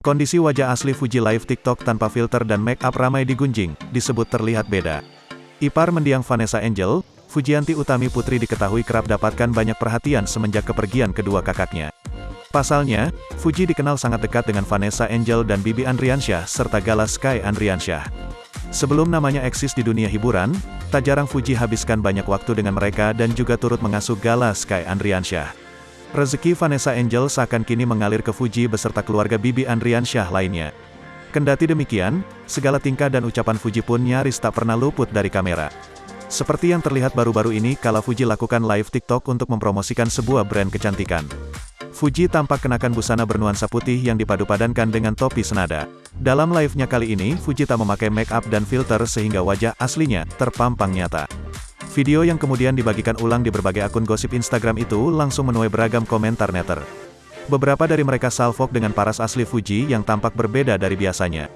Kondisi wajah asli Fuji live TikTok tanpa filter dan make up ramai digunjing, disebut terlihat beda. Ipar mendiang Vanessa Angel, Fujianti Utami Putri diketahui kerap dapatkan banyak perhatian semenjak kepergian kedua kakaknya. Pasalnya, Fuji dikenal sangat dekat dengan Vanessa Angel dan Bibi Andriansyah serta Gala Sky Andriansyah. Sebelum namanya eksis di dunia hiburan, tak jarang Fuji habiskan banyak waktu dengan mereka dan juga turut mengasuh Gala Sky Andriansyah. Rezeki Vanessa Angel seakan kini mengalir ke Fuji beserta keluarga Bibi Andriansyah lainnya. Kendati demikian, segala tingkah dan ucapan Fuji pun nyaris tak pernah luput dari kamera. Seperti yang terlihat baru-baru ini kala Fuji lakukan live TikTok untuk mempromosikan sebuah brand kecantikan. Fuji tampak kenakan busana bernuansa putih yang dipadu-padankan dengan topi senada. Dalam live-nya kali ini, Fuji tak memakai make up dan filter sehingga wajah aslinya terpampang nyata. Video yang kemudian dibagikan ulang di berbagai akun gosip Instagram itu langsung menuai beragam komentar netter. Beberapa dari mereka salvok dengan paras asli Fuji yang tampak berbeda dari biasanya.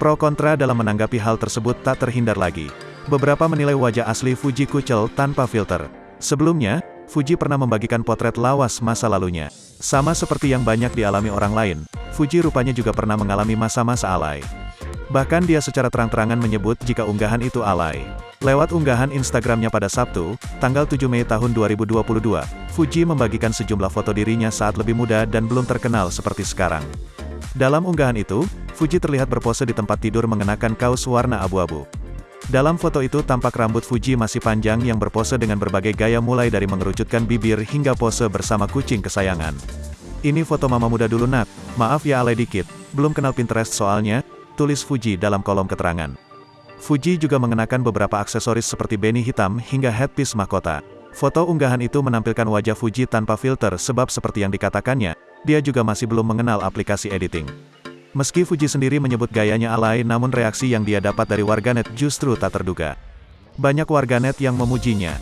Pro kontra dalam menanggapi hal tersebut tak terhindar lagi. Beberapa menilai wajah asli Fuji kucel tanpa filter. Sebelumnya, Fuji pernah membagikan potret lawas masa lalunya. Sama seperti yang banyak dialami orang lain, Fuji rupanya juga pernah mengalami masa-masa alay. Bahkan dia secara terang-terangan menyebut jika unggahan itu alay. Lewat unggahan Instagramnya pada Sabtu, tanggal 7 Mei tahun 2022, Fuji membagikan sejumlah foto dirinya saat lebih muda dan belum terkenal seperti sekarang. Dalam unggahan itu, Fuji terlihat berpose di tempat tidur mengenakan kaos warna abu-abu. Dalam foto itu tampak rambut Fuji masih panjang yang berpose dengan berbagai gaya mulai dari mengerucutkan bibir hingga pose bersama kucing kesayangan. Ini foto mama muda dulu nak, maaf ya alay dikit, belum kenal Pinterest soalnya, tulis Fuji dalam kolom keterangan. Fuji juga mengenakan beberapa aksesoris seperti beanie hitam hingga headpiece mahkota. Foto unggahan itu menampilkan wajah Fuji tanpa filter sebab seperti yang dikatakannya, dia juga masih belum mengenal aplikasi editing. Meski Fuji sendiri menyebut gayanya alay namun reaksi yang dia dapat dari warganet justru tak terduga. Banyak warganet yang memujinya.